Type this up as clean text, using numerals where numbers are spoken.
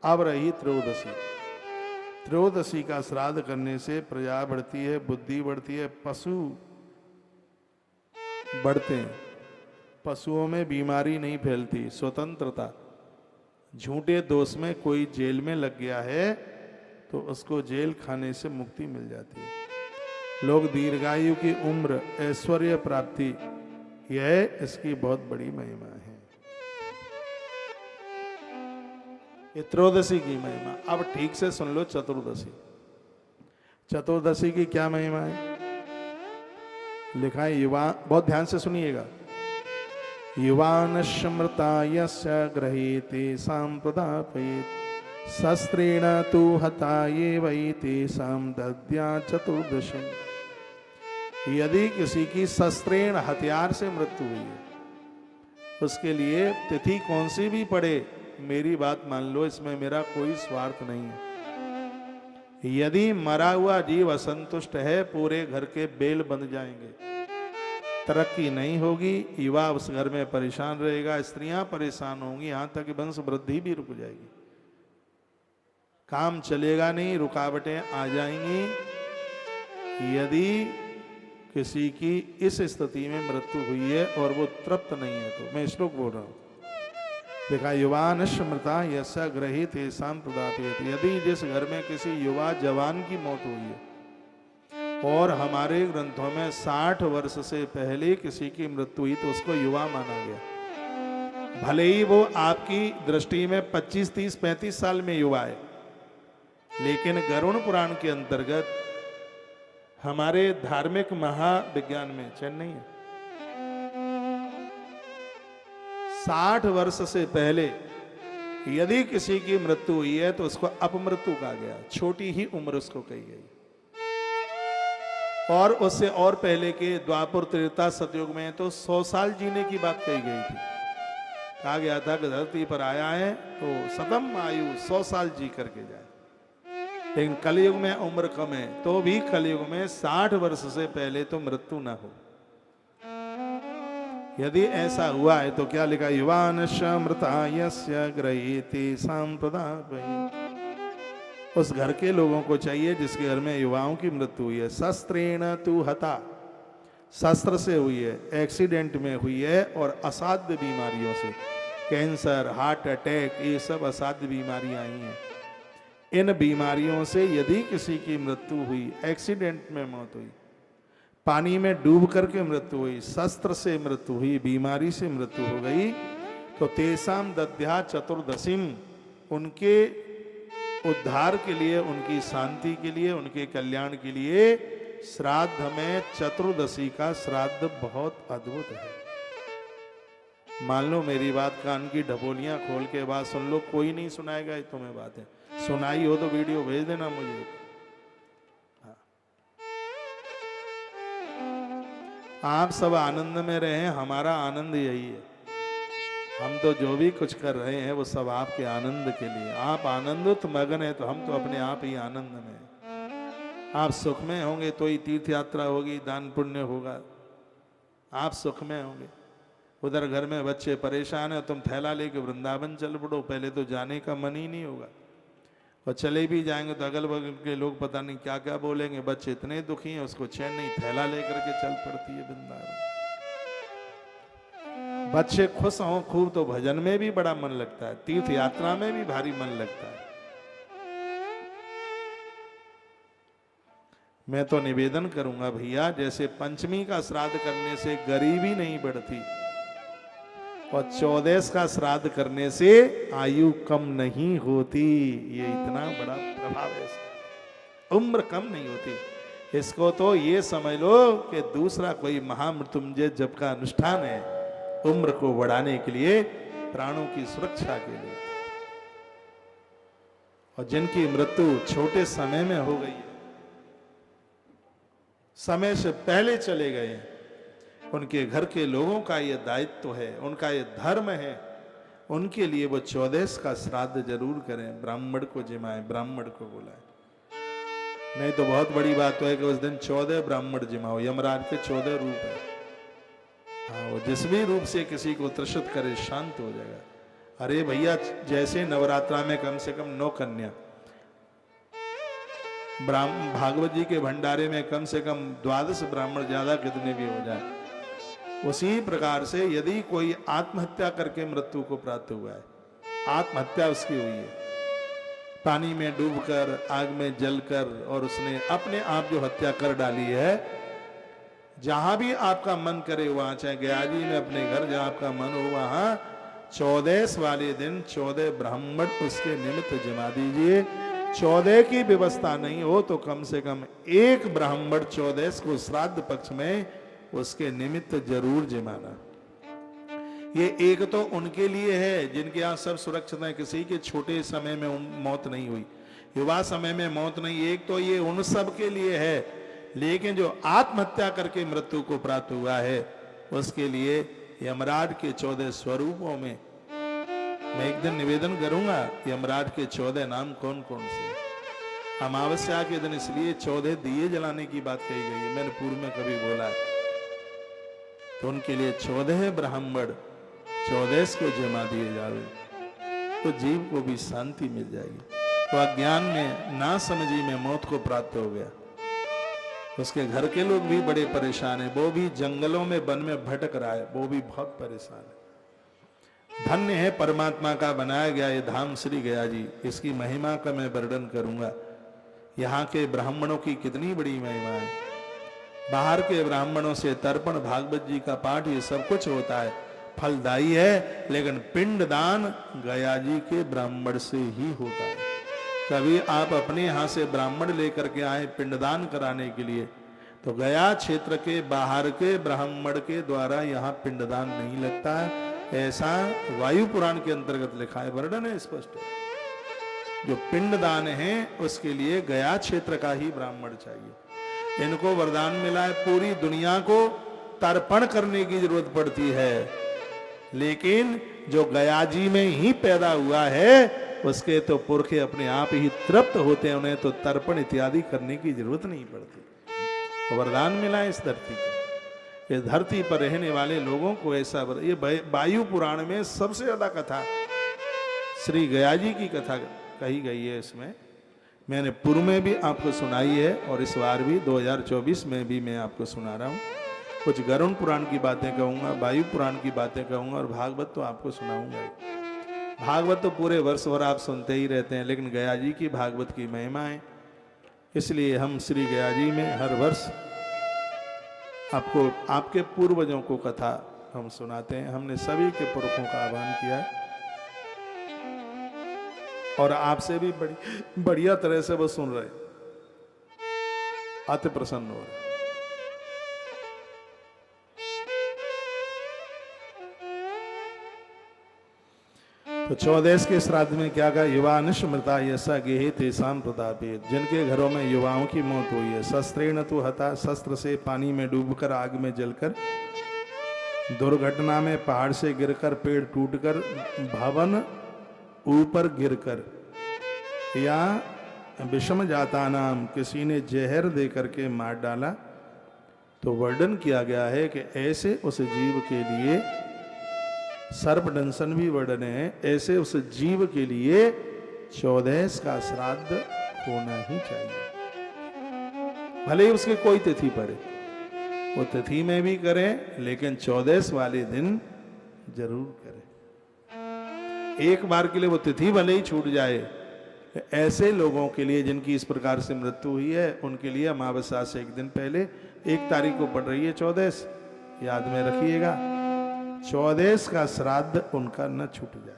अब रही त्रयोदशी। त्रयोदशी का श्राद्ध करने से प्रजा बढ़ती है, बुद्धि बढ़ती है, पशु बढ़ते हैं, पशुओं में बीमारी नहीं फैलती, स्वतंत्रता। झूठे दोष में कोई जेल में लग गया है तो उसको जेल खाने से मुक्ति मिल जाती है। लोग दीर्घायु की उम्र, ऐश्वर्य प्राप्ति, यह इसकी बहुत बड़ी महिमा है। ये त्रयोदशी की महिमा। अब ठीक से सुन लो चतुर्दशी। चतुर्दशी की क्या महिमा है? लिखा है युवा, बहुत ध्यान से सुनिएगा। युवान स्मृता यस्य गृहीते सांप्रदापयेत् शस्त्रेण तु हता ये वै तेषां दद्या चतुर्दशी। यदि किसी की शस्त्रेण, हथियार से मृत्यु हुई है, उसके लिए तिथि कौन सी भी पड़े, मेरी बात मान लो, इसमें मेरा कोई स्वार्थ नहीं है। यदि मरा हुआ जीव असंतुष्ट है, पूरे घर के बेल बंध जाएंगे, तरक्की नहीं होगी, युवा उस घर में परेशान रहेगा, स्त्रियां परेशान होंगी, यहां तक कि वंश वृद्धि भी रुक जाएगी, काम चलेगा नहीं, रुकावटें आ जाएंगी। यदि किसी की इस स्थिति में मृत्यु हुई है और वो तृप्त नहीं है, तो मैं श्लोक बोल रहा हूं, देखा, युवान स्मृता यस्य गृहीत तेषां प्रदापयेत्। यदि जिस घर में किसी युवा जवान की मौत हुई है और हमारे ग्रंथों में 60 वर्ष से पहले किसी की मृत्यु हुई तो उसको युवा माना गया। भले ही वो आपकी दृष्टि में 25, 30, 35 साल में युवा है, लेकिन गरुड़ पुराण के अंतर्गत हमारे धार्मिक महाविज्ञान में, चेन्नई है, 60 वर्ष से पहले यदि किसी की मृत्यु हुई है तो उसको अपमृत्यु कहा गया, छोटी ही उम्र उसको कही गई। और उससे और पहले के द्वापर, त्रेता, सतयुग में तो 100 साल जीने की बात कही गई थी। कहा गया था कि धरती पर आया है तो सतम आयु 100 साल जी करके जाए। लेकिन कलयुग में उम्र कम है, तो भी कलयुग में 60 वर्ष से पहले तो मृत्यु ना हो। यदि ऐसा हुआ है तो क्या लिखा, युवान स्मृता यस्य गृहीते सांप्रदापयेत्। उस घर के लोगों को चाहिए जिसके घर में युवाओं की मृत्यु हुई है, शस्त्रेण तु हता, शस्त्र से हुई है, एक्सीडेंट में हुई है, और असाध्य बीमारियों से, कैंसर, हार्ट अटैक, ये सब असाध्य बीमारियां आई हैं। इन बीमारियों से यदि किसी की मृत्यु हुई, एक्सीडेंट में मौत हुई, पानी में डूब करके मृत्यु हुई, शस्त्र से मृत्यु हुई, बीमारी से मृत्यु हो गई, तो तेषां दद्या चतुर्दशीम, उनके उद्धार के लिए, उनकी शांति के लिए, उनके कल्याण के लिए श्राद्ध में चतुर्दशी का श्राद्ध बहुत अद्भुत है। मान लो मेरी बात, कान की ढपोलियां खोल के बात सुन लो, कोई नहीं सुनाएगा, ये तुम्हें बात है, सुनाई हो तो वीडियो भेज देना मुझे। हाँ। आप सब आनंद में रहें, हमारा आनंद यही है। हम तो जो भी कुछ कर रहे हैं वो सब आपके आनंद के लिए। आप आनंदित मगन है तो हम तो अपने आप ही आनंद में। आप सुख में होंगे तो ही तीर्थ यात्रा होगी, दान पुण्य होगा, आप सुख में होंगे। उधर घर में बच्चे परेशान है, तुम थैला लेके वृंदावन चल पड़ो, पहले तो जाने का मन ही नहीं होगा, और चले भी जाएंगे तो अगल बगल के लोग पता नहीं क्या क्या बोलेंगे। बच्चे इतने दुखी हैं, उसको चैन नहीं, थैला लेकर के चल पड़ती है वृंदावन। बच्चे खुश हों खूब तो भजन में भी बड़ा मन लगता है, तीर्थ यात्रा में भी भारी मन लगता है। मैं तो निवेदन करूंगा भैया, जैसे पंचमी का श्राद्ध करने से गरीबी नहीं बढ़ती और 14 का श्राद्ध करने से आयु कम नहीं होती, ये इतना बड़ा प्रभाव है इसका। उम्र कम नहीं होती। इसको तो ये समझ लो कि दूसरा कोई महामृत्युंजय जप का अनुष्ठान है, उम्र को बढ़ाने के लिए, प्राणों की सुरक्षा के लिए। और जिनकी मृत्यु छोटे समय में हो गई है, समय से पहले चले गए हैं, उनके घर के लोगों का ये दायित्व है, उनका ये धर्म है, उनके लिए वो 14 का श्राद्ध जरूर करें, ब्राह्मण को जिमाएं, ब्राह्मण को बुलाएं। नहीं तो बहुत बड़ी बात है कि उस दिन 14 ब्राह्मण जिमाओ। यमराज के 14 रूप है। हाँ, वो जिस भी रूप से किसी को त्रसित करे शांत हो जाएगा। अरे भैया, जैसे नवरात्रा में कम से कम 9 कन्या, भागवत जी के भंडारे में कम से कम 12 ब्राह्मण, ज्यादा कितने भी हो जाए, उसी प्रकार से यदि कोई आत्महत्या करके मृत्यु को प्राप्त हुआ है, आत्महत्या उसकी हुई है, पानी में डूबकर, आग में जलकर, और उसने अपने आप जो हत्या कर डाली है, जहां भी आपका मन करे वहां, चाहे गया जी में अपने घर जहां आपका मन हो वहां 14 वाले दिन 14 ब्राह्मण उसके निमित्त जमा दीजिए। 14 की व्यवस्था नहीं हो तो कम से कम 1 ब्राह्मण 14 को श्राद्ध पक्ष में उसके निमित्त जरूर जमाना। ये एक तो उनके लिए है जिनके यहाँ सब सुरक्षित है, किसी के छोटे समय में मौत नहीं हुई, युवा समय में मौत नहीं, एक तो ये उन सब के लिए है। लेकिन जो आत्महत्या करके मृत्यु को प्राप्त हुआ है उसके लिए यमराज के 14 स्वरूपों में मैं एक दिन निवेदन करूंगा, यमराज के 14 नाम कौन कौन से। अमावस्या के दिन इसलिए 14 दिए जलाने की बात कही गई है, मैंने पूर्व में कभी बोला है, तो उनके लिए 14 ब्राह्मण 14 को जमा दिए जावे तो जीव को भी शांति मिल जाएगी। तो अज्ञान में, ना समझी में मौत को प्राप्त हो गया, उसके घर के लोग भी बड़े परेशान है, वो भी जंगलों में वन में भटक रहा है, वो भी बहुत परेशान है। धन्य है परमात्मा का बनाया गया ये धाम श्री गया जी, इसकी महिमा का मैं वर्णन करूंगा। यहाँ के ब्राह्मणों की कितनी बड़ी महिमा है। बाहर के ब्राह्मणों से तर्पण, भागवत जी का पाठ, ये सब कुछ होता है, फलदायी है, लेकिन पिंडदान गया जी के ब्राह्मण से ही होता है। कभी आप अपने यहाँ से ब्राह्मण लेकर के आए पिंडदान कराने के लिए, तो गया क्षेत्र के बाहर के ब्राह्मण के द्वारा यहाँ पिंडदान नहीं लगता है, ऐसा वायु पुराण के अंतर्गत लिखा है, वर्णन है स्पष्ट। जो पिंडदान है उसके लिए गया क्षेत्र का ही ब्राह्मण चाहिए। इनको वरदान मिला है, पूरी दुनिया को तर्पण करने की जरूरत पड़ती है, लेकिन जो गया जी में ही पैदा हुआ है उसके तो पुरखे अपने आप ही तृप्त होते हैं, उन्हें तो तर्पण इत्यादि करने की जरूरत नहीं पड़ती। वरदान मिला है इस धरती को, इस धरती पर रहने वाले लोगों को ऐसा। ये वायु पुराण में सबसे ज्यादा कथा श्री गया जी की कथा कही गई है। इसमें मैंने पूर्व में भी आपको सुनाई है और इस बार भी 2024 में भी मैं आपको सुना रहा हूँ। कुछ गरुण पुराण की बातें कहूँगा, वायु पुराण की बातें कहूँगा, और भागवत तो आपको सुनाऊंगा। भागवत तो पूरे वर्ष भर आप सुनते ही रहते हैं, लेकिन गया जी की भागवत की महिमा है, इसलिए हम श्री गया जी में हर वर्ष आपको, आपके पूर्वजों को कथा हम सुनाते हैं। हमने सभी के पुरखों का आह्वान किया है और आपसे भी बढ़िया तरह से वो सुन रहे, अति प्रसन्न हो रहे। तो 14 के श्राद्ध में क्या कहा, युवा निष्मृता यसा गेहे तेसाम प्रतापे, जिनके घरों में युवाओं की मौत हुई है, शस्त्रेण तु हता, शस्त्र से पानी में डूबकर, आग में जलकर, दुर्घटना में पहाड़ से गिरकर, पेड़ टूटकर, भवन ऊपर गिरकर, या विषम जाता नाम किसी ने जहर दे करके मार डाला, तो वर्णन किया गया है कि ऐसे उस जीव के लिए, सर्पदंशन भी वर्णन है, ऐसे उस जीव के लिए 14 का श्राद्ध होना ही चाहिए। भले ही उसकी कोई तिथि पड़े, वो तिथि में भी करें, लेकिन 14 वाले दिन जरूर करें। एक बार के लिए वो तिथि भले ही छूट जाए, ऐसे लोगों के लिए जिनकी इस प्रकार से मृत्यु हुई है, उनके लिए अमावस्या से एक दिन पहले 1 तारीख को पड़ रही है 14, याद में रखिएगा, 14 का श्राद्ध उनका न छूट जाए।